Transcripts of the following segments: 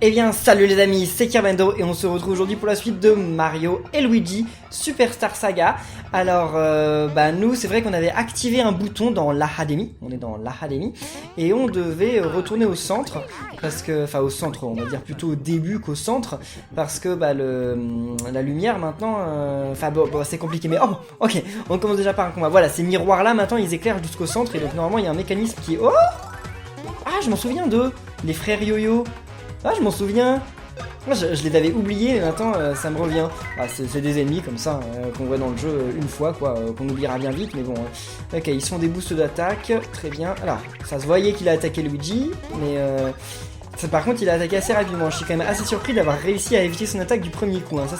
Eh bien salut les amis, c'est Kervendo et on se retrouve aujourd'hui pour la suite de Mario et Luigi Superstar Saga. Alors nous c'est vrai qu'on avait activé un bouton dans l'Académie, on est dans l'Académie, et on devait retourner au centre, parce que, enfin au centre, on va dire plutôt au début qu'au centre, parce que la lumière maintenant, c'est compliqué, mais oh ok, on commence déjà par un combat. Voilà, ces miroirs là maintenant ils éclairent jusqu'au centre, et donc normalement il y a un mécanisme qui est... Oh ah, je m'en souviens d'eux, les frères Yo-Yo. Ah, je m'en souviens. Moi, je les avais oubliés, mais maintenant, ça me revient. Ah, c'est des ennemis comme ça, qu'on voit dans le jeu une fois, quoi, qu'on oubliera bien vite, mais bon. Ok, ils sont des boosts d'attaque, très bien. Alors, ça se voyait qu'il a attaqué Luigi, mais... par contre, il a attaqué assez rapidement. Je suis quand même assez surpris d'avoir réussi à éviter son attaque du premier coup. Hein. Ça,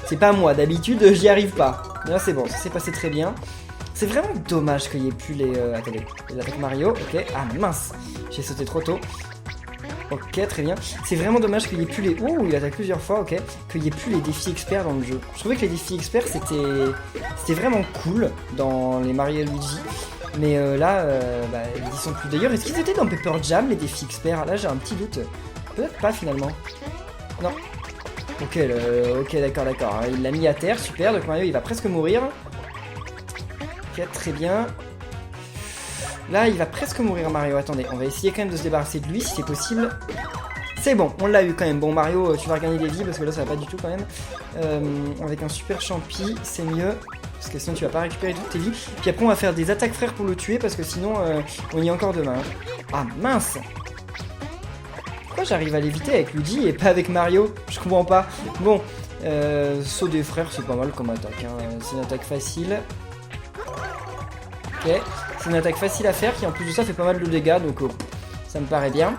c'est pas moi. D'habitude, j'y arrive pas. Là, c'est bon, ça s'est passé très bien. C'est vraiment dommage qu'il n'y ait plus les... attendez, les attaques Mario, ok. Ah, mince, j'ai sauté trop tôt. Ok, très bien. C'est vraiment dommage qu'il n'y ait plus les... Oh, il attaque plusieurs fois, ok. Qu'il n'y ait plus les défis experts dans le jeu. Je trouvais que les défis experts, c'était vraiment cool dans les Mario et Luigi. Mais là, ils y sont plus. D'ailleurs, est-ce qu'ils étaient dans Pepper Jam, les défis experts? Là, j'ai un petit doute. Peut-être pas, finalement. Non. Ok, ok, d'accord. Il l'a mis à terre, super. Donc Mario, il va presque mourir. Ok, très bien. Là, il va presque mourir, Mario. Attendez, on va essayer quand même de se débarrasser de lui, si c'est possible. C'est bon, on l'a eu quand même. Bon, Mario, tu vas regagner des vies, parce que là, ça va pas du tout quand même. Avec un super champi, c'est mieux. Parce que sinon, tu vas pas récupérer toutes tes vies. Puis après, on va faire des attaques frères pour le tuer, parce que sinon, on y est encore demain. Ah, mince! Pourquoi j'arrive à l'éviter avec Luigi et pas avec Mario? Je comprends pas. Bon, saut des frères, c'est pas mal comme attaque. Hein. C'est une attaque facile. Ok. C'est une attaque facile à faire qui en plus de ça fait pas mal de dégâts, donc ça me paraît bien.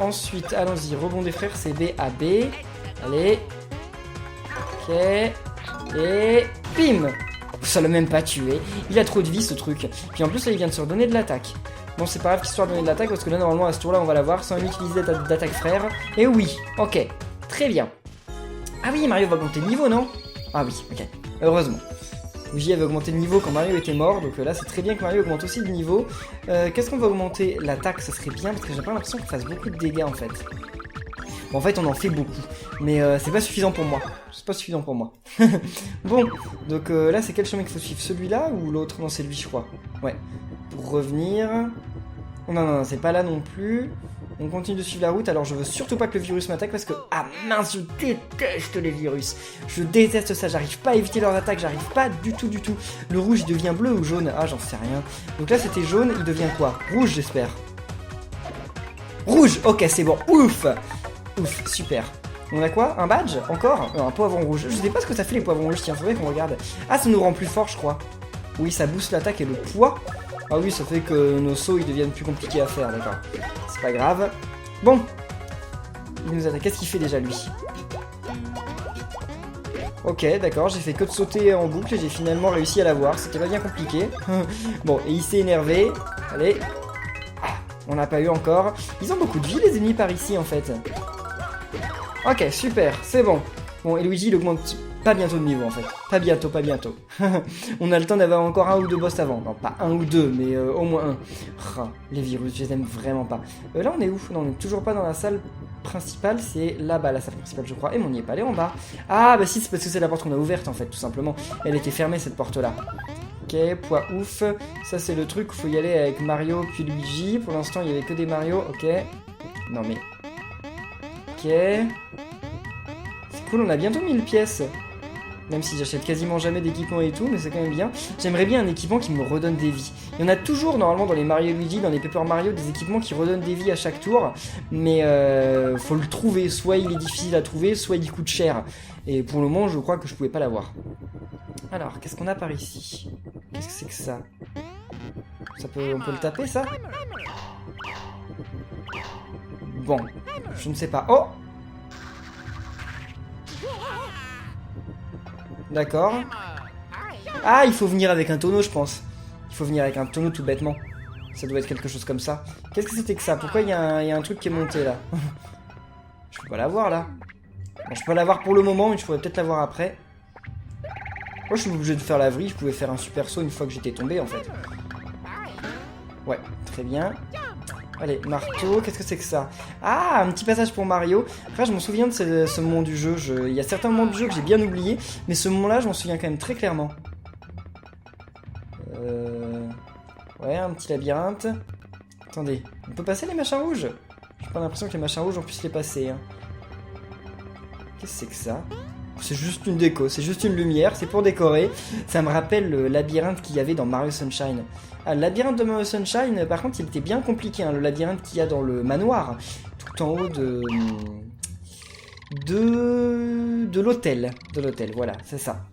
Ensuite, allons-y, rebond des frères, c'est B à B. Allez. Ok. Et bim! Ça l'a même pas tué. Il a trop de vie ce truc. Puis en plus là il vient de se redonner de l'attaque. Bon c'est pas grave qu'il soit redonné de l'attaque parce que là normalement à ce tour là on va l'avoir sans utiliser d'attaque frère. Et oui, ok. Très bien. Ah oui, Mario va augmenter de niveau, non? Ah oui, ok. Heureusement. Luigi avait augmenté de niveau quand Mario était mort, donc là c'est très bien que Mario augmente aussi de niveau. Qu'est-ce qu'on va augmenter? L'attaque, ça serait bien, parce que j'ai pas l'impression qu'il fasse beaucoup de dégâts en fait. Bon, en fait on en fait beaucoup, mais c'est pas suffisant pour moi. C'est pas suffisant pour moi. Bon, donc là c'est quel chemin qu'il faut suivre? Celui-là ou l'autre? Non, c'est lui je crois. Ouais. Pour revenir... Non, c'est pas là non plus. On continue de suivre la route, alors je veux surtout pas que le virus m'attaque parce que... Ah mince, je déteste les virus. Je déteste ça, j'arrive pas à éviter leurs attaques, j'arrive pas du tout. Le rouge il devient bleu ou jaune? Ah j'en sais rien. Donc là c'était jaune, il devient quoi? Rouge j'espère. Rouge, ok c'est bon, ouf, super. On a quoi? Un badge? Encore? Un poivron rouge. Je sais pas ce que ça fait les poivrons rouges, tiens, faudrait qu'on regarde. Ah ça nous rend plus fort je crois. Oui ça booste l'attaque et le poids. Ah oui, ça fait que nos sauts ils deviennent plus compliqués à faire, d'accord. C'est pas grave. Bon. Il nous attaque. Qu'est-ce qu'il fait déjà lui? Ok, d'accord, j'ai fait que de sauter en boucle et j'ai finalement réussi à l'avoir. C'était pas bien compliqué. Bon, et il s'est énervé. Allez. Ah, on n'a pas eu encore. Ils ont beaucoup de vie les ennemis par ici en fait. Ok, super, c'est bon. Bon, et Luigi il augmente... Pas bientôt de niveau en fait, pas bientôt. On a le temps d'avoir encore un ou deux boss avant. Non, pas un ou deux, mais au moins un. Oh, les virus, je les aime vraiment pas. Là on est où? Non, on est toujours pas dans la salle principale, c'est là-bas la salle principale je crois. Et on n'y est pas allé en bas. Ah bah si, c'est parce que c'est la porte qu'on a ouverte en fait, tout simplement. Elle était fermée cette porte là. Ok, poids ouf. Ça c'est le truc, faut y aller avec Mario puis Luigi. Pour l'instant il y avait que des Mario, ok. Non mais... Ok... C'est cool, on a bientôt 1000 pièces. Même si j'achète quasiment jamais d'équipement et tout, mais c'est quand même bien. J'aimerais bien un équipement qui me redonne des vies. Il y en a toujours normalement dans les Mario Luigi, dans les Paper Mario, des équipements qui redonnent des vies à chaque tour. Mais faut le trouver, soit il est difficile à trouver, soit il coûte cher. Et pour le moment, je crois que je pouvais pas l'avoir. Alors, qu'est-ce qu'on a par ici? Qu'est-ce que c'est que ça? On peut le taper ça? Bon, je ne sais pas. Oh! D'accord. Ah, il faut venir avec un tonneau, je pense. Il faut venir avec un tonneau tout bêtement. Ça doit être quelque chose comme ça. Qu'est-ce que c'était que ça? Pourquoi il y a un truc qui est monté là? Je peux pas l'avoir là. Bon, je peux l'avoir pour le moment, mais je pourrais peut-être l'avoir après. Moi, je suis obligé de faire la vrille. Je pouvais faire un super saut une fois que j'étais tombé en fait. Ouais, très bien. Allez, marteau, qu'est-ce que c'est que ça? Ah, un petit passage pour Mario. Après, je m'en souviens de ce moment du jeu. Il y a certains moments du jeu que j'ai bien oubliés, mais ce moment-là, je m'en souviens quand même très clairement. Ouais, un petit labyrinthe. Attendez, on peut passer les machins rouges? J'ai pas l'impression que les machins rouges, on puisse les passer. Hein. Qu'est-ce que c'est que ça? C'est juste une déco, c'est juste une lumière, c'est pour décorer. Ça me rappelle le labyrinthe qu'il y avait dans Mario Sunshine. Ah, le labyrinthe de Mario Sunshine, par contre, il était bien compliqué. Hein, le labyrinthe qu'il y a dans le manoir, tout en haut de l'hôtel. De l'hôtel, voilà, c'est ça.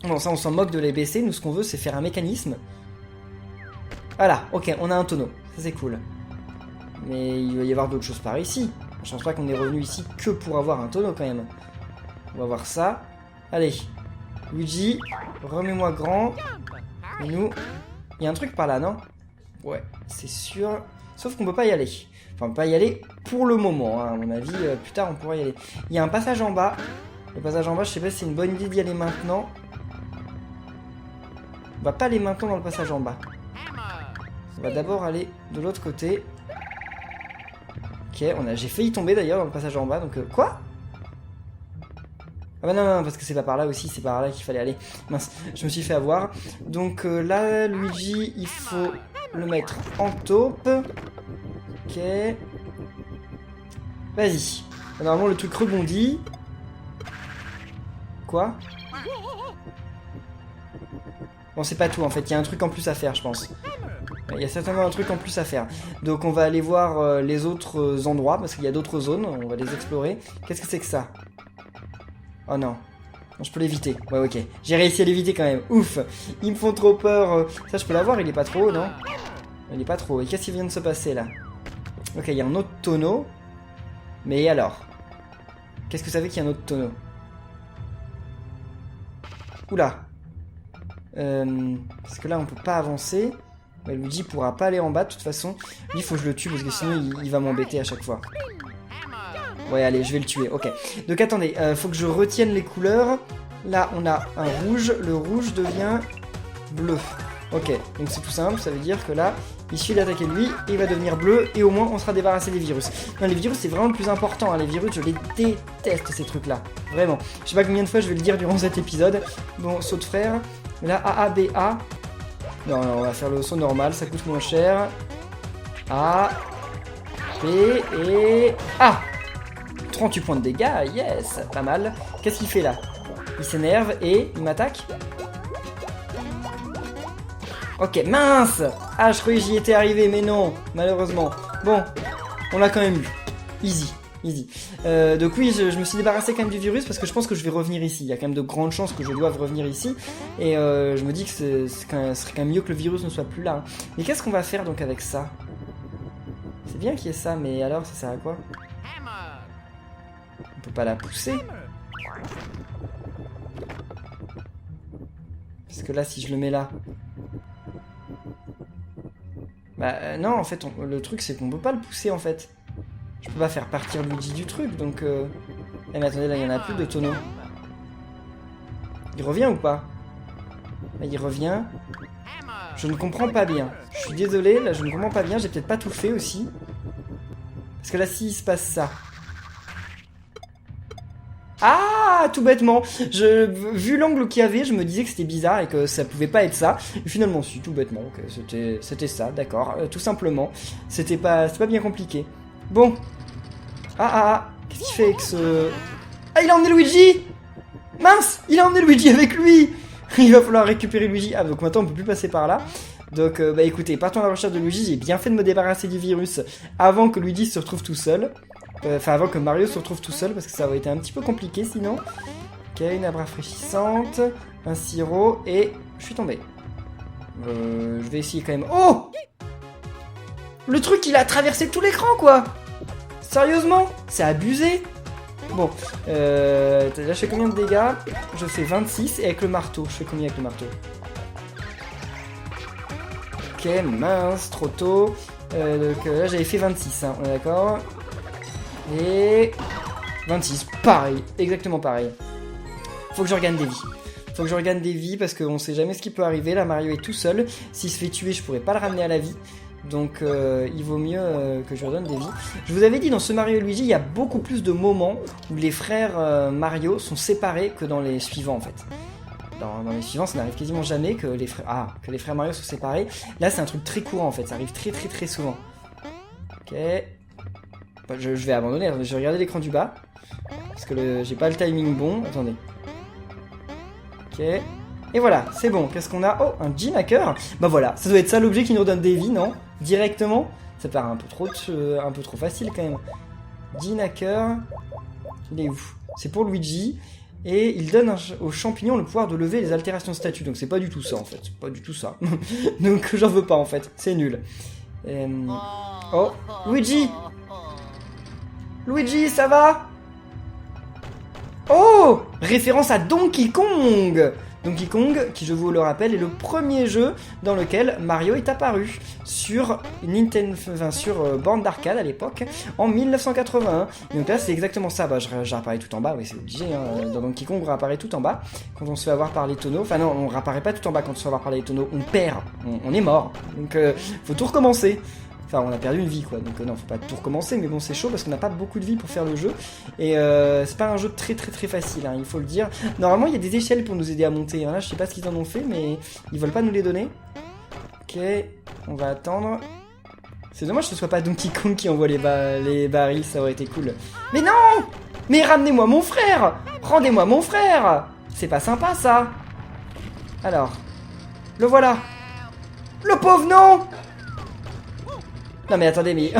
Bon, ça, on s'en moque de les baisser. Nous, ce qu'on veut, c'est faire un mécanisme. Voilà, ok, on a un tonneau. Ça, c'est cool. Mais il va y avoir d'autres choses par ici. Je pense pas qu'on est revenu ici que pour avoir un tonneau, quand même. On va voir ça. Allez, Luigi, remets-moi grand. Et nous, il y a un truc par là, non? Ouais, c'est sûr. Sauf qu'on peut pas y aller. Enfin, on peut pas y aller pour le moment, hein. À mon avis, plus tard, on pourra y aller. Il y a un passage en bas. Le passage en bas, je sais pas si c'est une bonne idée d'y aller maintenant. On va pas aller maintenant dans le passage en bas. On va d'abord aller de l'autre côté. Ok, j'ai failli tomber d'ailleurs dans le passage en bas, donc quoi? Ah bah non, parce que c'est pas par là aussi, c'est par là qu'il fallait aller. Mince, je me suis fait avoir. Donc là, Luigi, il faut le mettre en taupe. Ok. Vas-y. Normalement, le truc rebondit. Quoi? Bon, c'est pas tout en fait, il y a un truc en plus à faire, je pense. Il y a certainement un truc en plus à faire. Donc on va aller voir les autres endroits, parce qu'il y a d'autres zones, on va les explorer. Qu'est-ce que c'est que ça? Oh non. Non, je peux l'éviter. Ouais, ok. J'ai réussi à l'éviter quand même. Ouf. Ils me font trop peur. Ça, je peux l'avoir, il est pas trop haut, non? Il est pas trop haut. Et qu'est-ce qui vient de se passer, là? Ok, il y a un autre tonneau. Mais alors? Qu'est-ce que ça fait qu'il y a un autre tonneau? Oula. Parce que là, on peut pas avancer. Ouais, Luigi pourra pas aller en bas, de toute façon. Lui, il faut que je le tue, parce que sinon, il va m'embêter à chaque fois. Ouais, allez, je vais le tuer, ok. Donc, attendez, faut que je retienne les couleurs. Là, on a un rouge. Le rouge devient bleu. Ok, donc c'est tout simple, ça veut dire que là, il suffit d'attaquer lui, et il va devenir bleu, et au moins, on sera débarrassé des virus. Non, les virus, c'est vraiment le plus important, hein. Les virus, je les déteste, ces trucs-là. Vraiment. Je sais pas combien de fois je vais le dire durant cet épisode. Bon, saut de frère. Là, A, B, A. Non, on va faire le saut normal, ça coûte moins cher. A, B et A. 38 points de dégâts, yes, pas mal. Qu'est-ce qu'il fait là? Il s'énerve et il m'attaque. Ok, mince! Ah, je croyais que j'y étais arrivé, mais non, malheureusement. Bon, on l'a quand même eu. Easy. Easy. Donc oui, je me suis débarrassé quand même du virus parce que je pense que je vais revenir ici. Il y a quand même de grandes chances que je doive revenir ici. Et je me dis que ce serait quand même mieux que le virus ne soit plus là. Hein. Mais qu'est-ce qu'on va faire donc avec ça? C'est bien qu'il y ait ça, mais alors ça sert à quoi? On peut pas la pousser. Parce que là, si je le mets là... Bah non, en fait, le truc c'est qu'on peut pas le pousser en fait. Je peux pas faire partir Luigi du truc, donc... Eh mais attendez, là, il y en a plus de tonneau. Il revient ou pas? Là, il revient. Je ne comprends pas bien. Je suis désolé, là, je ne comprends pas bien. J'ai peut-être pas tout fait aussi. Parce que là, s'il se passe ça... Ah, tout bêtement. Vu l'angle qu'il y avait, je me disais que c'était bizarre et que ça pouvait pas être ça. Et finalement, si, tout bêtement. Okay, c'était ça, d'accord. Tout simplement. C'était pas bien compliqué. Bon. Qu'est-ce qu'il fait avec ce... Ah, il a emmené Luigi! Mince! Il a emmené Luigi avec lui! Il va falloir récupérer Luigi. Ah, donc maintenant, on peut plus passer par là. Donc, bah écoutez, partons à la recherche de Luigi. J'ai bien fait de me débarrasser du virus avant que Luigi se retrouve tout seul. Enfin, avant que Mario se retrouve tout seul, parce que ça aurait été un petit peu compliqué sinon. Ok, une arbre rafraîchissante, un sirop, et je suis tombé. Je vais essayer quand même... Oh! Le truc, il a traversé tout l'écran, quoi! Sérieusement? C'est abusé! Bon, là, je fais combien de dégâts? Je fais 26, et avec le marteau, je fais combien avec le marteau? Ok, mince, trop tôt. Donc là, j'avais fait 26, hein, on est d'accord? Et 26, pareil, exactement pareil. Faut que je regagne des vies. Faut que je regagne des vies parce qu'on sait jamais ce qui peut arriver. Là, Mario est tout seul. S'il se fait tuer, je pourrais pas le ramener à la vie. Donc il vaut mieux que je lui redonne des vies. Je vous avais dit, dans ce Mario et Luigi, il y a beaucoup plus de moments où les frères Mario sont séparés que dans les suivants en fait. Dans les suivants, ça n'arrive quasiment jamais que les frères Mario soient séparés. Là, c'est un truc très courant en fait, ça arrive très souvent. Ok. Je vais abandonner, je vais regarder l'écran du bas. Parce que j'ai pas le timing bon. Attendez. Ok. Et voilà, c'est bon. Qu'est-ce qu'on a? Oh, un Gene Hacker. Bah voilà, ça doit être ça l'objet qui nous redonne des vies, non? Directement. Ça paraît un peu trop facile quand même. Gene Hacker. Il est où? C'est pour Luigi. Et il donne aux champignons le pouvoir de lever les altérations de statut. Donc c'est pas du tout ça en fait. C'est pas du tout ça. Donc j'en veux pas en fait. C'est nul. Oh, Luigi! Luigi, ça va? Oh! Référence à Donkey Kong! Donkey Kong, qui je vous le rappelle, est le premier jeu dans lequel Mario est apparu sur borne d'arcade à l'époque, en 1981. Et donc là, c'est exactement ça. Bah, je réapparais tout en bas, oui, c'est obligé. Hein. Dans Donkey Kong, on réapparaît tout en bas quand on se fait avoir par les tonneaux. Enfin non, on réapparaît pas tout en bas quand on se fait avoir par les tonneaux. On perd, on est mort. Donc faut tout recommencer. Enfin, on a perdu une vie, quoi. Donc non, faut pas tout recommencer, mais bon, c'est chaud parce qu'on n'a pas beaucoup de vie pour faire le jeu. Et c'est pas un jeu très facile, hein, il faut le dire. Normalement, il y a des échelles pour nous aider à monter. Hein. Là, je sais pas ce qu'ils en ont fait, mais ils veulent pas nous les donner. Ok, on va attendre. C'est dommage que ce soit pas Donkey Kong qui envoie les barils, ça aurait été cool. Mais non! Mais ramenez-moi mon frère! Rendez-moi mon frère! C'est pas sympa, ça! Alors, le voilà! Le pauvre, non! Non mais attendez, mais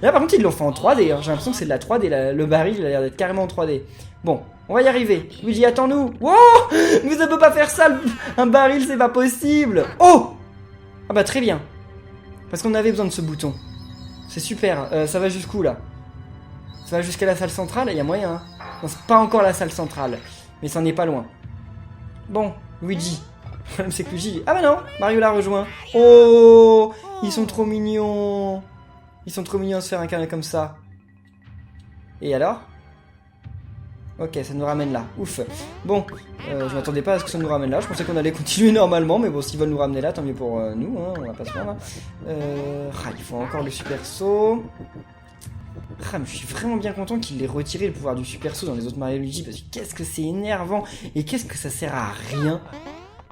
là par contre ils l'ont fait en 3D, hein. J'ai l'impression que c'est de la 3D, le baril il a l'air d'être carrément en 3D. Bon, on va y arriver. Luigi, attends-nous. Wow! Mais ça peut pas faire ça, un baril c'est pas possible. Oh! Ah bah très bien. Parce qu'on avait besoin de ce bouton. C'est super, ça va jusqu'où là? Ça va jusqu'à la salle centrale, il y a moyen. Hein. Non, c'est pas encore la salle centrale, mais ça n'est pas loin. Bon, Luigi. Le problème c'est que Luigi... Ah bah non, Mario l'a rejoint. Oh! Ils sont trop mignons. Ils sont trop mignons à se faire un câlin comme ça. Et alors? Ok, ça nous ramène là. Ouf. Bon, je m'attendais pas à ce que ça nous ramène là. Je pensais qu'on allait continuer normalement, mais bon, s'ils veulent nous ramener là, tant mieux pour nous. Hein, on va pas se plaindre. Il faut encore le super saut. Mais je suis vraiment bien content qu'il ait retiré le pouvoir du super saut dans les autres Mario Luigi, parce que qu'est-ce que c'est énervant et qu'est-ce que ça sert à rien.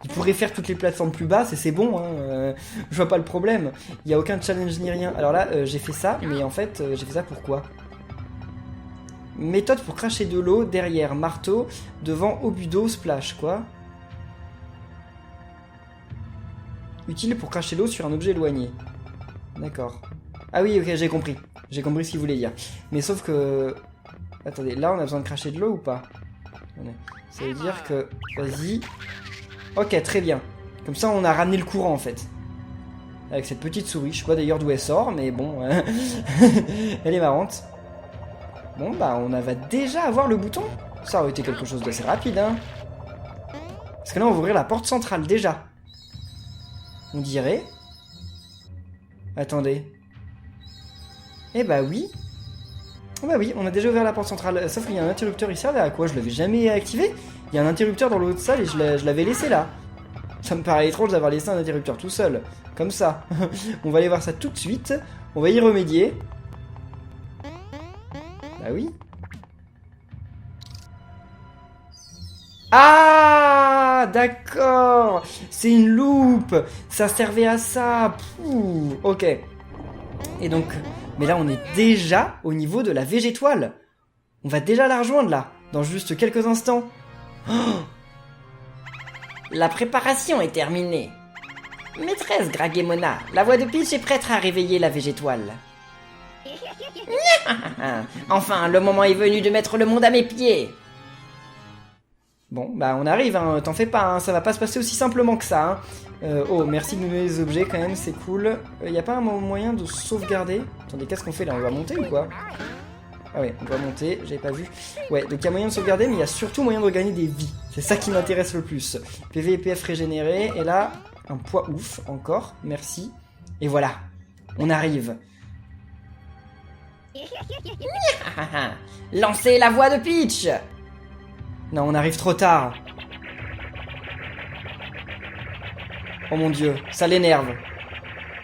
Il pourrait faire toutes les plateformes plus basses et c'est bon, hein, je vois pas le problème. Il n'y a aucun challenge ni rien. Alors là, j'ai fait ça, mais en fait, j'ai fait ça pourquoi? Méthode pour cracher de l'eau derrière marteau, devant Obudo splash, quoi. Utile pour cracher l'eau sur un objet éloigné. D'accord. Ah oui, ok, j'ai compris. J'ai compris ce qu'il voulait dire. Mais sauf que... Attendez, là on a besoin de cracher de l'eau ou pas? Ça veut dire que... Vas-y... Ok, très bien. Comme ça, on a ramené le courant, en fait. Avec cette petite souris. Je sais pas d'ailleurs d'où elle sort, mais bon. Elle est marrante. Bon, bah, on va déjà avoir le bouton. Ça aurait été quelque chose d'assez rapide, hein. Parce que là, on va ouvrir la porte centrale, déjà. On dirait. Attendez. Eh bah oui. Oh bah oui, on a déjà ouvert la porte centrale. Sauf qu'il y a un interrupteur, il servait à quoi? Je l'avais jamais activé. Il y a un interrupteur dans l'autre salle et je l'avais laissé là. Ça me paraît étrange d'avoir laissé un interrupteur tout seul. Comme ça. On va aller voir ça tout de suite. On va y remédier. Bah oui. Ah, d'accord. C'est une loupe. Ça servait à ça. Pouh, ok. Et donc... Mais là, on est déjà au niveau de la végétoile. On va déjà la rejoindre là. Dans juste quelques instants. Oh, la préparation est terminée. Maîtresse Gragemona, la voix de Peach est prête à réveiller la végétoile. Enfin, le moment est venu de mettre le monde à mes pieds. Bon, bah on arrive, hein. T'en fais pas, hein. Ça va pas se passer aussi simplement que ça. Hein. Oh, merci de nous donner les objets quand même, c'est cool. Y a pas un moyen de sauvegarder? Attendez, qu'est-ce qu'on fait là? On va monter ou quoi? Ah ouais, on doit monter, j'avais pas vu. Ouais, donc il y a moyen de sauvegarder, mais il y a surtout moyen de gagner des vies. C'est ça qui m'intéresse le plus. PV et PF régénérés, et là, un poids ouf, encore, merci. Et voilà, on arrive. Lancez la voix de Peach! Non, on arrive trop tard. Oh mon dieu, ça l'énerve.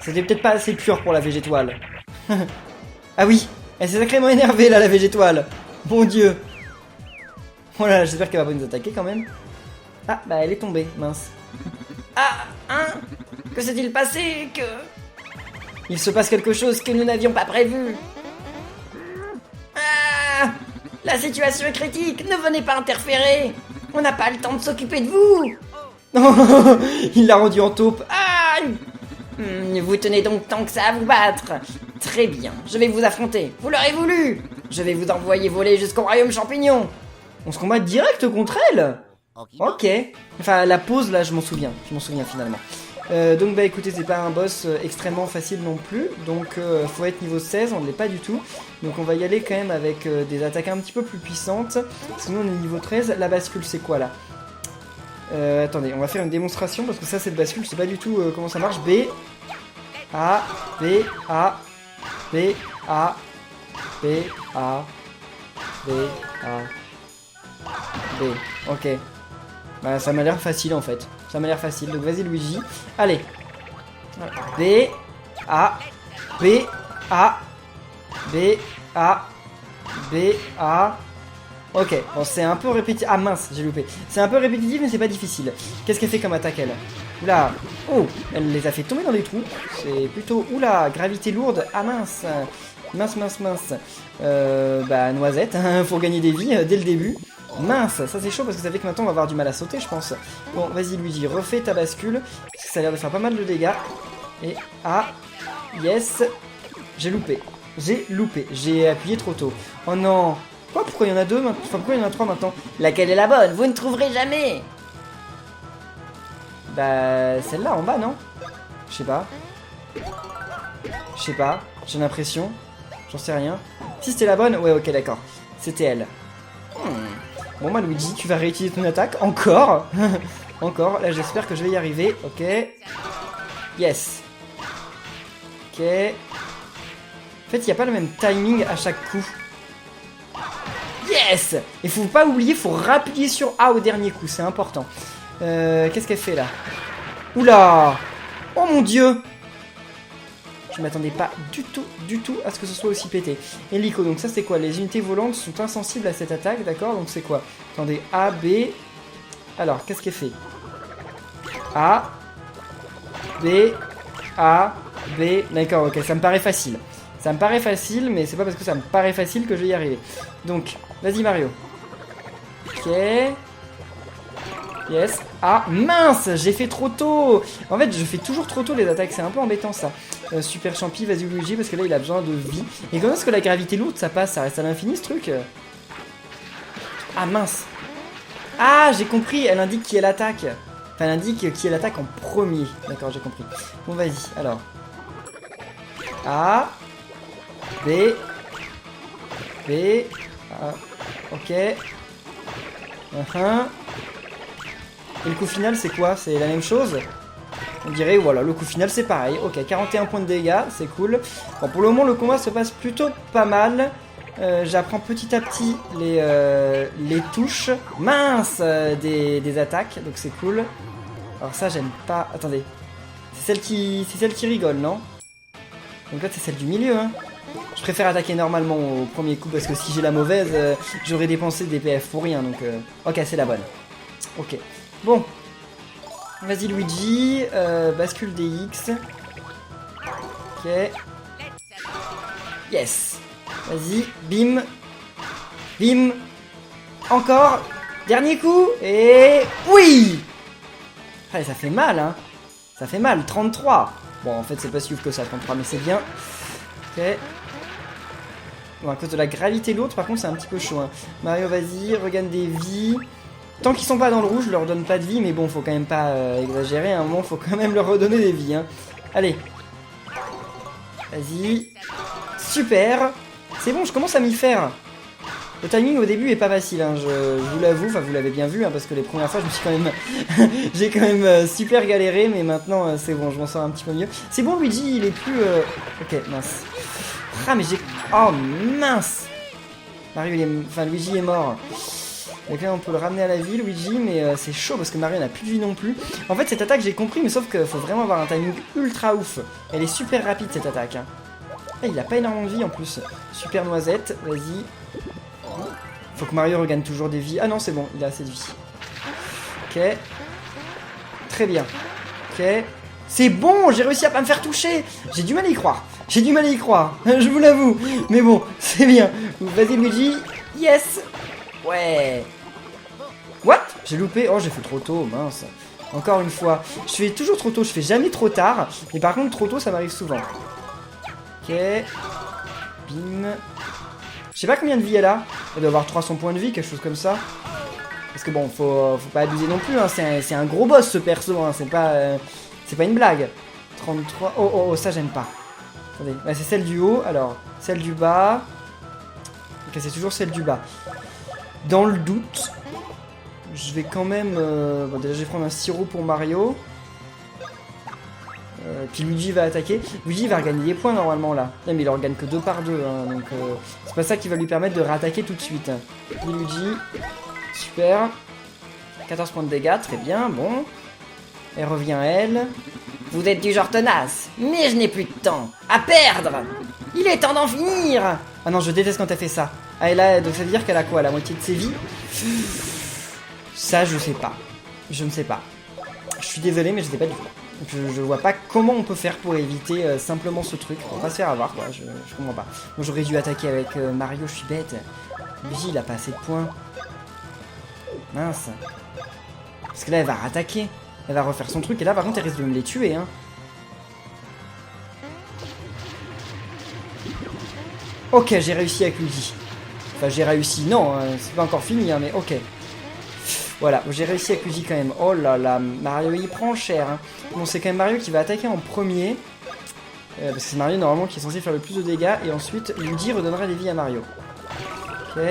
C'était peut-être pas assez pur pour la végétoile. Ah oui, elle s'est sacrément énervée là, la végétoile. Mon dieu. Oh là là, j'espère qu'elle va pas nous attaquer quand même. Ah, bah elle est tombée, mince. Ah, hein? Que s'est-il passé? Que... Il se passe quelque chose que nous n'avions pas prévu. Ah! La situation est critique, ne venez pas interférer. On n'a pas le temps de s'occuper de vous. Il l'a rendu en taupe. Ah! Vous tenez donc tant que ça à vous battre. Très bien, je vais vous affronter. Vous l'aurez voulu. Je vais vous envoyer voler jusqu'au royaume champignon. On se combat direct contre elle. Ok. Enfin, la pause, là, je m'en souviens. Je m'en souviens finalement. Donc, bah écoutez, c'est pas un boss extrêmement facile non plus. Donc, faut être niveau 16, on ne l'est pas du tout. Donc, on va y aller quand même avec des attaques un petit peu plus puissantes. Sinon, on est niveau 13. La bascule, c'est quoi là? Attendez, on va faire une démonstration parce que ça, cette bascule, je sais pas du tout comment ça marche. B, A, B, A, B, A, B, A, B, A, B. Ok. Bah, ça m'a l'air facile en fait. Ça m'a l'air facile. Donc, vas-y, Luigi. Allez. B, A, B, A, B, A, B, A. Ok, bon, c'est un peu répétitif. Ah mince, j'ai loupé. C'est un peu répétitif, mais c'est pas difficile. Qu'est-ce qu'elle fait comme attaque, elle? Oula. Oh, elle les a fait tomber dans les trous. C'est plutôt... Oula, gravité lourde. Ah mince. Mince, mince, mince. Bah, noisette, hein, faut gagner des vies dès le début. Mince, ça c'est chaud parce que ça fait que maintenant on va avoir du mal à sauter, je pense. Bon, vas-y, Luigi, refais ta bascule. Ça a l'air de faire pas mal de dégâts. Et... Ah, yes. J'ai loupé. J'ai loupé. J'ai appuyé trop tôt. Oh non. Pourquoi il y en a deux maintenant? Enfin, pourquoi il y en a trois maintenant? Laquelle est la bonne? Vous ne trouverez jamais. Bah, celle-là en bas, non? Je sais pas. Je sais pas. J'ai l'impression. J'en sais rien. Si c'était la bonne? Ouais, ok, d'accord. C'était elle. Bon, bah, Luigi, tu vas réutiliser ton attaque. Encore. Encore. Là, j'espère que je vais y arriver. Ok. Yes. Ok. En fait, il n'y a pas le même timing à chaque coup. Yes! Il faut pas oublier, faut rappuyer sur A au dernier coup, c'est important. Qu'est-ce qu'elle fait là? Oula! Oh mon dieu! Je m'attendais pas du tout à ce que ce soit aussi pété. Hélico, donc ça c'est quoi? Les unités volantes sont insensibles à cette attaque, d'accord? Donc c'est quoi? Attendez, A, B... Alors, qu'est-ce qu'elle fait? A... B... A... B... D'accord, ok, ça me paraît facile. Ça me paraît facile, mais c'est pas parce que ça me paraît facile que je vais y arriver. Donc, vas-y Mario. Ok. Yes. Ah, mince, j'ai fait trop tôt. En fait, je fais toujours trop tôt les attaques, c'est un peu embêtant ça. Super Champi, vas-y Luigi, parce que là, il a besoin de vie. Et comment est-ce que la gravité lourde, ça passe? Ça reste à l'infini, ce truc? Ah, mince. Ah, j'ai compris, elle indique qui est l'attaque. Enfin, elle indique qui est l'attaque en premier. D'accord, j'ai compris. Bon, vas-y, alors. A... B... B... Ah, ok. Et le coup final, c'est quoi? C'est la même chose? On dirait, voilà, le coup final, c'est pareil. Ok, 41 points de dégâts, c'est cool. Bon, pour le moment, le combat se passe plutôt pas mal. J'apprends petit à petit les touches minces des attaques, donc c'est cool. Alors ça, j'aime pas... Attendez. C'est celle qui rigole, non? Donc là, c'est celle du milieu, hein. Je préfère attaquer normalement au premier coup parce que si j'ai la mauvaise, j'aurais dépensé des PF pour rien. Donc, ok, c'est la bonne. Ok. Bon. Vas-y, Luigi. Bascule DX. Ok. Yes. Vas-y. Bim. Bim. Encore. Dernier coup. Et... Oui! Allez, ça fait mal, hein. Ça fait mal. 33. Bon, en fait, c'est pas si ouf que ça, 33, mais c'est bien. Ok. Bon, à cause de la gravité lourde, par contre, c'est un petit peu chaud. Hein. Mario, vas-y, regagne des vies. Tant qu'ils sont pas dans le rouge, je leur donne pas de vie, mais bon, faut quand même pas exagérer. À un moment, faut quand même leur redonner des vies. Hein. Allez. Vas-y. Super. C'est bon, je commence à m'y faire. Le timing au début est pas facile, hein, je vous l'avoue, enfin vous l'avez bien vu, hein, parce que les premières fois je me suis quand même... j'ai quand même super galéré, mais maintenant c'est bon, je m'en sors un petit peu mieux. C'est bon, Luigi, il est plus... Ok, mince. Ah, mais j'ai... Oh, mince. Mario, il est... Enfin, Luigi est mort. Donc là on peut le ramener à la vie Luigi, mais c'est chaud parce que Mario n'a plus de vie non plus. En fait cette attaque j'ai compris, mais sauf qu'il faut vraiment avoir un timing ultra ouf. Elle est super rapide cette attaque. Hein. Ah, il a pas énormément de vie en plus. Super noisette, vas-y. Faut que Mario regagne toujours des vies. Ah non c'est bon, il a assez de vie. Ok. Très bien. Ok. C'est bon, j'ai réussi à pas me faire toucher. J'ai du mal à y croire. J'ai du mal à y croire, je vous l'avoue. Mais bon, c'est bien. Vas-y Luigi. Yes. Ouais. What? J'ai loupé. Oh, j'ai fait trop tôt, mince. Encore une fois. Je fais toujours trop tôt, je fais jamais trop tard. Mais par contre, trop tôt, ça m'arrive souvent. Ok. Bim. Je sais pas combien de vie elle a. Elle doit avoir 300 points de vie, quelque chose comme ça. Parce que bon, faut pas abuser non plus. Hein. C'est un gros boss ce perso. Hein. C'est pas une blague. 33. Oh, ça j'aime pas. Attendez. Ouais, c'est celle du haut. Alors, celle du bas. Ok, c'est toujours celle du bas. Dans le doute, je vais quand même... Bon, déjà, je vais prendre un sirop pour Mario. Puis Luigi va attaquer. Luigi va regagner des points normalement là. Non, mais il en regagne que 2 par 2. Hein, donc, c'est pas ça qui va lui permettre de réattaquer tout de suite. Puis Luigi. Super. 14 points de dégâts, très bien, bon. Elle revient, elle. Vous êtes du genre tenace, mais je n'ai plus de temps à perdre. Il est temps d'en finir. Ah non, je déteste quand elle fait ça. Ah, et là, donc ça veut dire qu'elle a quoi, la moitié de ses vies? Ça, je sais pas. Je ne sais pas. Je suis désolé, mais je sais pas du tout. Je vois pas comment on peut faire pour éviter simplement ce truc. On va pas se faire avoir, quoi. Je comprends pas. Bon, j'aurais dû attaquer avec Mario, je suis bête. Luigi, il a pas assez de points. Mince. Parce que là, elle va rattaquer. Elle va refaire son truc. Et là, par contre, elle risque de me les tuer. Hein. Ok, j'ai réussi avec Luigi. Enfin, j'ai réussi. Non, c'est pas encore fini, hein, mais ok. Voilà, j'ai réussi avec Luigi quand même. Oh là là, Mario, il prend cher. Hein. Bon, c'est quand même Mario qui va attaquer en premier. Parce que c'est Mario, normalement, qui est censé faire le plus de dégâts. Et ensuite, Luigi redonnera des vies à Mario. Ok.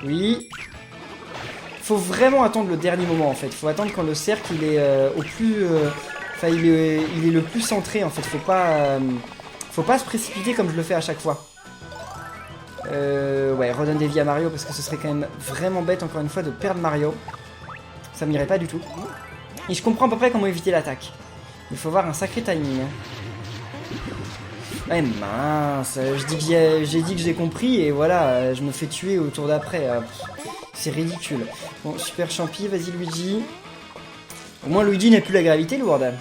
Oui. Faut vraiment attendre le dernier moment en fait. Faut attendre quand le cercle il est au plus, enfin il est le plus centré en fait. Faut pas se précipiter comme je le fais à chaque fois. Ouais, redonne des vies à Mario parce que ce serait quand même vraiment bête encore une fois de perdre Mario. Ça m'irait pas du tout. Et je comprends à peu près comment éviter l'attaque. Il faut avoir un sacré timing. Ouais mince, j'ai dit que j'ai compris et voilà, je me fais tuer au tour d'après. C'est ridicule. Bon, super champi, vas-y Luigi. Au moins Luigi n'a plus la gravité lourde.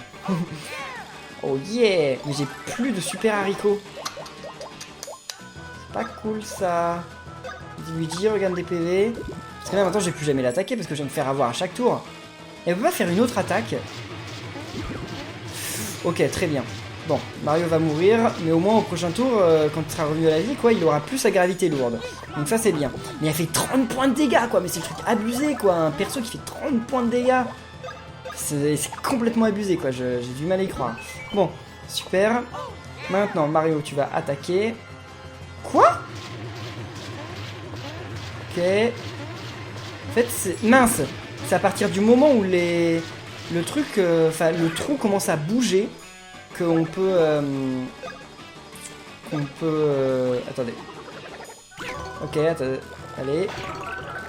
Oh yeah. Mais j'ai plus de super haricots. C'est pas cool ça. Vas-y Luigi, regarde des PV. Parce que là maintenant je vais plus jamais l'attaquer parce que je vais me faire avoir à chaque tour. Et on peut pas faire une autre attaque. Ok, très bien. Bon, Mario va mourir, mais au moins au prochain tour, quand il sera revenu à la vie, quoi, il aura plus sa gravité lourde. Donc ça c'est bien. Mais elle fait 30 points de dégâts, quoi, mais c'est le truc abusé, quoi. Un perso qui fait 30 points de dégâts. C'est complètement abusé, quoi, j'ai du mal à y croire. Bon, super. Maintenant, Mario, tu vas attaquer. Quoi? Ok. En fait, c'est... Mince. C'est à partir du moment où le truc, enfin, le trou commence à bouger qu'on peut... attendez. Ok, attendez. Allez.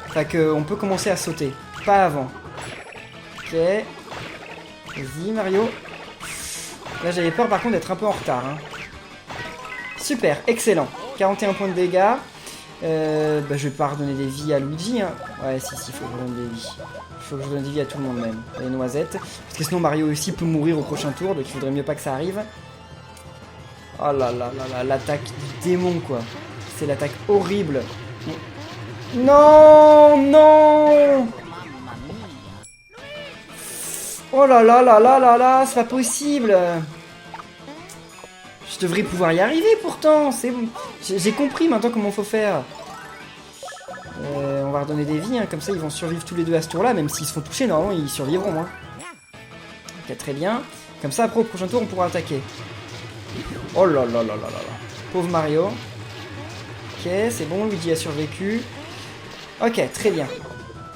Enfin, qu'on peut commencer à sauter. Pas avant. Ok. Vas-y, Mario. Là, j'avais peur, par contre, d'être un peu en retard. Hein. Super, excellent. 41 points de dégâts. Bah, je vais pas redonner des vies à Luigi. Hein. Ouais, si, faut que je donne des vies. Il faut que je donne des vies à tout le monde, même. Les noisettes. Parce que sinon, Mario aussi peut mourir au prochain tour. Donc, il faudrait mieux pas que ça arrive. Oh là là là là, l'attaque du démon, quoi. C'est l'attaque horrible. Non, non. Oh là là là là là là, c'est pas possible. Je devrais pouvoir y arriver pourtant. C'est bon. J'ai compris maintenant comment faut faire. On va redonner des vies, hein, comme ça ils vont survivre tous les deux à ce tour-là, même s'ils se font toucher, normalement ils survivront. Hein. Ok, très bien. Comme ça, après au prochain tour, on pourra attaquer. Oh là là là là là là. Pauvre Mario. Ok, c'est bon, Luigi a survécu. Ok, très bien.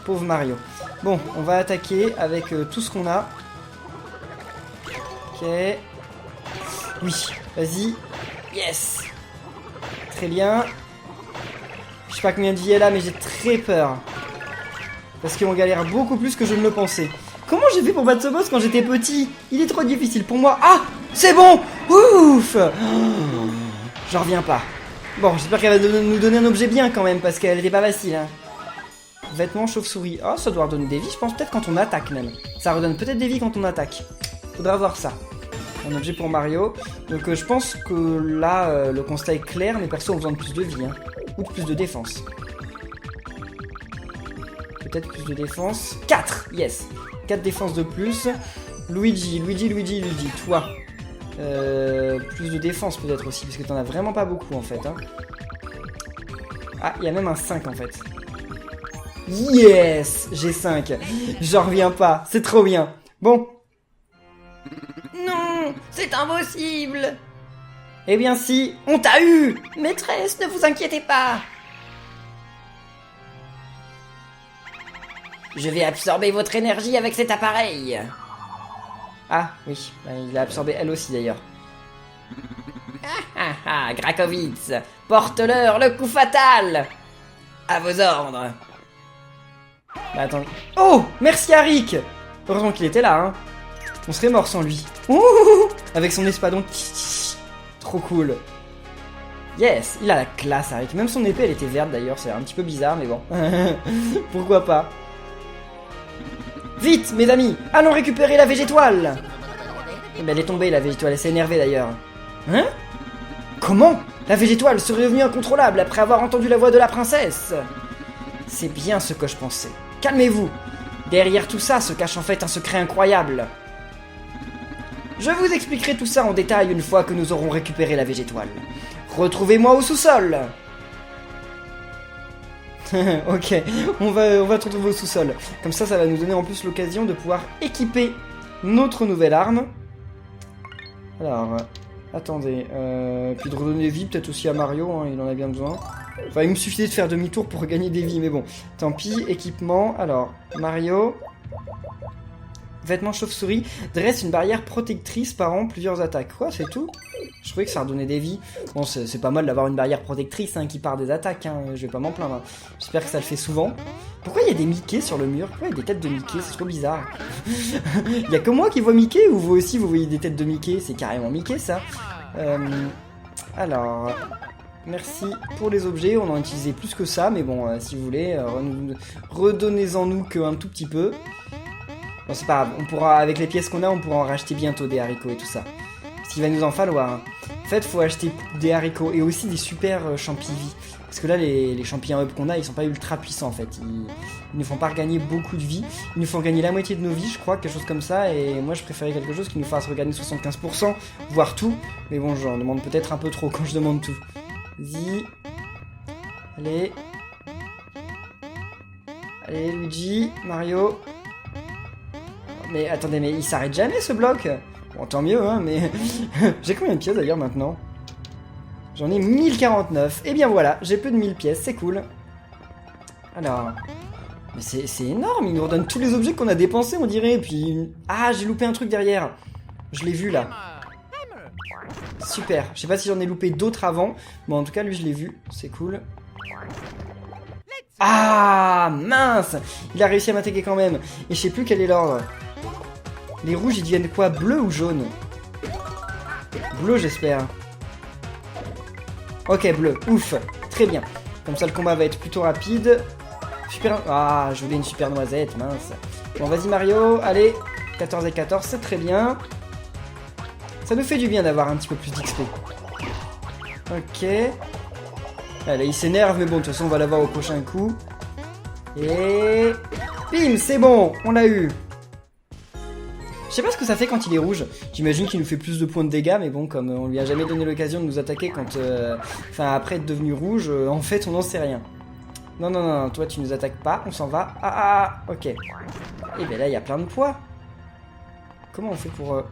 Pauvre Mario. Bon, on va attaquer avec tout ce qu'on a. Ok. Oui, vas-y. Yes. Très bien. Je sais pas combien de vie elle a, mais j'ai très peur. Parce qu'on galère beaucoup plus que je ne le pensais. Comment j'ai fait pour battre ce boss quand j'étais petit? Il est trop difficile pour moi. Ah, c'est bon. Ouf. J'en reviens pas. Bon, j'espère qu'elle va nous donner un objet bien quand même, parce qu'elle était pas facile, hein. Vêtements chauve-souris. Oh, ça doit redonner des vies, je pense, peut-être quand on attaque même. Ça redonne peut-être des vies quand on attaque. Faudra voir ça. Un objet pour Mario. Donc je pense que là, le constat est clair, mes persos ont besoin de plus de vie, hein. Ou de plus de défense. Peut-être plus de défense. 4, yes. 4 défenses de plus. Luigi, toi. Plus de défense peut-être aussi, parce que t'en as vraiment pas beaucoup en fait, hein. Ah, il y a même un 5 en fait. Yes, j'ai 5. J'en reviens pas, c'est trop bien. Bon. Non, c'est impossible. Eh bien si, on t'a eu. Maîtresse, ne vous inquiétez pas. Je vais absorber votre énergie avec cet appareil. Ah oui, il a absorbé elle aussi d'ailleurs. Ah, Grakovitz, porte-leur le coup fatal. À vos ordres. Bah attends. Oh, merci à Rick. Heureusement qu'il était là, hein. On serait mort sans lui. Ouh, avec son espadon. Trop cool. Yes, il a la classe, Rick. Même son épée, elle était verte d'ailleurs. C'est un petit peu bizarre, mais bon. Pourquoi pas. Vite, mes amis, allons récupérer la végétoile. Eh ben, elle est tombée, la végétoile. Elle s'est énervée d'ailleurs. Hein? Comment? La végétoile serait devenue incontrôlable après avoir entendu la voix de la princesse. C'est bien ce que je pensais. Calmez-vous. Derrière tout ça se cache en fait un secret incroyable. Je vous expliquerai tout ça en détail une fois que nous aurons récupéré la végétoile. Retrouvez-moi au sous-sol. Ok, on va te retrouver au sous-sol. Comme ça va nous donner en plus l'occasion de pouvoir équiper notre nouvelle arme. Alors, attendez. Puis de redonner des vies peut-être aussi à Mario, hein, il en a bien besoin. Enfin, il me suffisait de faire demi-tour pour gagner des vies, mais bon. Tant pis, équipement. Alors, Mario. Vêtements chauve-souris. Dresse une barrière protectrice parant plusieurs attaques. Quoi, c'est tout? Je trouvais que ça redonnait des vies. Bon, c'est pas mal d'avoir une barrière protectrice hein, qui part des attaques. Hein. Je vais pas m'en plaindre. Hein. J'espère que ça le fait souvent. Pourquoi il y a des Mickey sur le mur? Pourquoi il y a des têtes de Mickey? C'est trop bizarre. Il y a que moi qui vois Mickey ou vous aussi vous voyez des têtes de Mickey? C'est carrément Mickey ça. Alors... Merci pour les objets, on en utilisait plus que ça, mais bon, si vous voulez, redonnez-en nous qu'un tout petit peu. Bon, c'est pas grave, on pourra, avec les pièces qu'on a, on pourra en racheter bientôt des haricots et tout ça. Parce qu'il va nous en falloir. Hein. En fait, faut acheter des haricots et aussi des super champis-vie. Parce que là, les champignons up qu'on a, ils sont pas ultra puissants en fait. Ils nous font pas regagner beaucoup de vie. Ils nous font gagner la moitié de nos vies, je crois, quelque chose comme ça. Et moi, je préférais quelque chose qui nous fasse regagner 75%, voire tout. Mais bon, j'en demande peut-être un peu trop quand je demande tout. Vas-y. Allez. Allez, Luigi, Mario. Mais attendez, mais il s'arrête jamais ce bloc? Bon, tant mieux, hein, mais... J'ai combien de pièces d'ailleurs maintenant? J'en ai 1049. Et bien voilà, j'ai plus de 1000 pièces, c'est cool. Alors... Mais c'est énorme, il nous redonne tous les objets qu'on a dépensés, on dirait. Et puis... Ah, j'ai loupé un truc derrière. Je l'ai vu, là. Super. Je sais pas si j'en ai loupé d'autres avant. Bon, en tout cas, lui, je l'ai vu. C'est cool. Ah, mince! Il a réussi à m'attaquer quand même. Et je sais plus quel est l'ordre. Les rouges, ils deviennent quoi? Bleu ou jaune? Bleu, j'espère. Ok, bleu. Ouf. Très bien. Comme ça, le combat va être plutôt rapide. Super... Ah, je voulais une super noisette, mince. Bon, vas-y, Mario. Allez. 14 et 14, c'est très bien. Ça nous fait du bien d'avoir un petit peu plus d'XP. Ok. Allez, il s'énerve, mais bon, de toute façon, on va l'avoir au prochain coup. Et... Bim, c'est bon, on l'a eu. Je sais pas ce que ça fait quand il est rouge. J'imagine qu'il nous fait plus de points de dégâts, mais bon, comme on lui a jamais donné l'occasion de nous attaquer quand... Enfin, après être devenu rouge, en fait, on n'en sait rien. Non, non, non, toi, tu nous attaques pas, on s'en va. Ah, ok. Et ben là, il y a plein de poids. Comment on fait pour...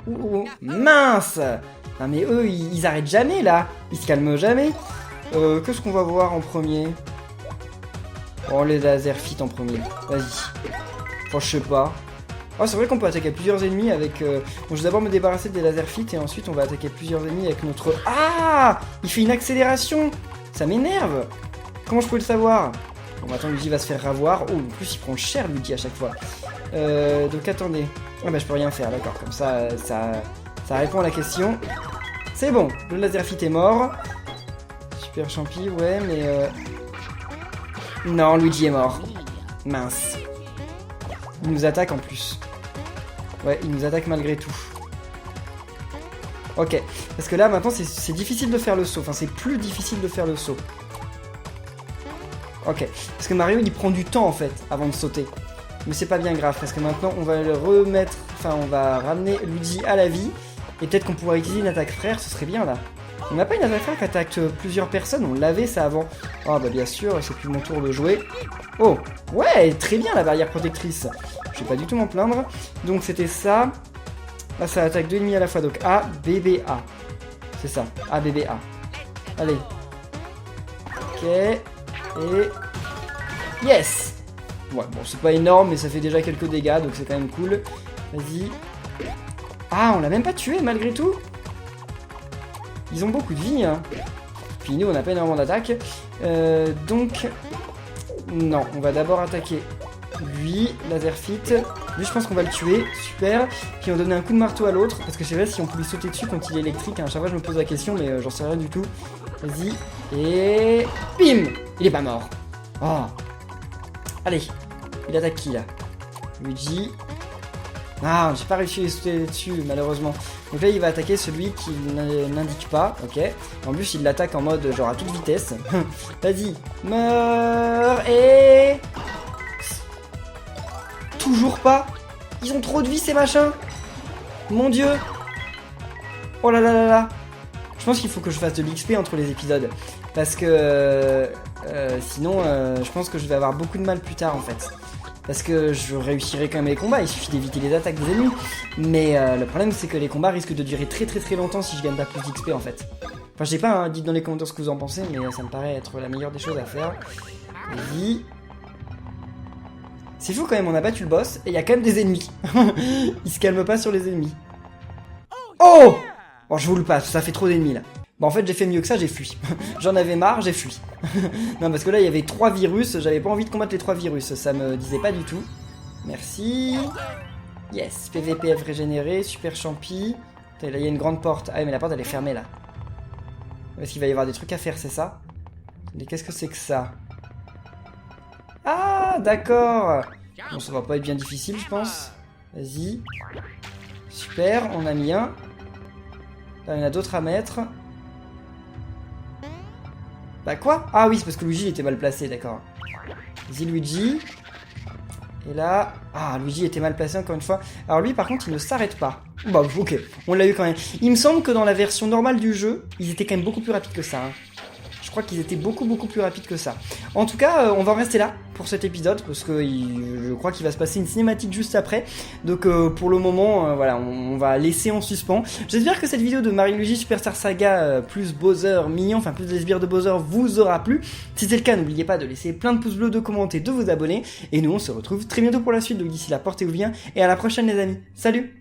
Mince! Non mais eux, ils arrêtent jamais, là. Ils se calment jamais. Qu'est-ce qu'on va voir en premier? Oh, les laser fit en premier. Vas-y. Enfin, je sais pas. Oh, c'est vrai qu'on peut attaquer plusieurs ennemis avec... Bon, je vais d'abord me débarrasser des laser fit et ensuite on va attaquer plusieurs ennemis avec notre... Ah! Il fait une accélération! Ça m'énerve! Comment je peux le savoir? Bon, maintenant Luigi va se faire ravoir. Oh, en plus il prend cher Luigi à chaque fois. Donc attendez. Ah bah je peux rien faire, d'accord. Comme ça, ça répond à la question. C'est bon, le Laserfit est mort. Super Champi, ouais, mais... Non, Luigi est mort. Mince. Il nous attaque en plus. Ouais, il nous attaque malgré tout. Ok, parce que là maintenant c'est difficile de faire le saut. Enfin, c'est plus difficile de faire le saut. Ok, parce que Mario il prend du temps en fait avant de sauter. Mais c'est pas bien grave parce que maintenant on va le remettre. Enfin, on va ramener Luigi à la vie. Et peut-être qu'on pourrait utiliser une attaque frère, ce serait bien là. On n'a pas une attaque frère qui attaque plusieurs personnes, on l'avait ça avant. Ah bah bien sûr, c'est plus mon tour de jouer. Oh, ouais, très bien la barrière protectrice. Je vais pas du tout m'en plaindre. Donc c'était ça. Là ça attaque deux ennemis à la fois, donc A, B, B, A. C'est ça, A, B, B, A. Allez. Ok. Et... Yes. Ouais, bon c'est pas énorme, mais ça fait déjà quelques dégâts, donc c'est quand même cool. Vas-y. Ah, on l'a même pas tué malgré tout. Ils ont beaucoup de vie, hein. Puis nous, on n'a pas énormément d'attaque. Donc... Non, on va d'abord attaquer lui, Laserfit. Lui, je pense qu'on va le tuer. Super. Puis on donne un coup de marteau à l'autre. Parce que je sais pas si on peut lui sauter dessus quand il est électrique. Hein. À chaque fois, je me pose la question, mais j'en sais rien du tout. Vas-y. Et... Bim! Il est pas mort. Oh. Allez. Il attaque qui, là? Luigi. Ah, j'ai pas réussi à lui sauter dessus, malheureusement. Donc là, il va attaquer celui qui n'indique pas, ok. En plus, il l'attaque en mode genre à toute vitesse. Vas-y, meurs et... Toujours pas. Ils ont trop de vie, ces machins. Mon dieu. Oh là là là là. Je pense qu'il faut que je fasse de l'XP entre les épisodes. Parce que... sinon, je pense que je vais avoir beaucoup de mal plus tard, en fait. Parce que je réussirai quand même les combats, il suffit d'éviter les attaques des ennemis. Mais le problème c'est que les combats risquent de durer très très très longtemps si je gagne pas plus d'XP en fait. Enfin je sais pas, hein, dites dans les commentaires ce que vous en pensez, mais ça me paraît être la meilleure des choses à faire. Vas-y. C'est fou quand même, on a battu le boss et il y a quand même des ennemis. Il se calme pas sur les ennemis. Oh! Bon je vous le passe, ça fait trop d'ennemis là. Bon en fait j'ai fait mieux que ça, j'ai fui. J'en avais marre, j'ai fui. Non parce que là il y avait 3 virus, j'avais pas envie de combattre les 3 virus, ça me disait pas du tout. Merci. Yes, PVPF régénéré, super champi. Là il y a une grande porte. Ah mais la porte elle est fermée là. Est-ce qu'il va y avoir des trucs à faire, c'est ça? Mais qu'est-ce que c'est que ça? Ah d'accord. Bon ça va pas être bien difficile je pense. Vas-y. Super, on a mis un. Là il y en a d'autres à mettre. Bah quoi? Ah oui, c'est parce que Luigi était mal placé, d'accord. Vas-y Luigi. Et là... Ah, Luigi était mal placé encore une fois. Alors lui, par contre, il ne s'arrête pas. Bah ok, on l'a eu quand même. Il me semble que dans la version normale du jeu, ils étaient quand même beaucoup plus rapides que ça. Hein. Je crois qu'ils étaient beaucoup plus rapides que ça. En tout cas, on va en rester là pour cet épisode, parce que je crois qu'il va se passer une cinématique juste après. Donc pour le moment, voilà, on va laisser en suspens. J'espère que cette vidéo de Mario Luigi Superstar Saga plus Bowser mignon, enfin plus les sbires de Bowser vous aura plu. Si c'est le cas, n'oubliez pas de laisser plein de pouces bleus, de commenter, de vous abonner. Et nous, on se retrouve très bientôt pour la suite. Donc d'ici là, portez-vous bien et à la prochaine les amis. Salut!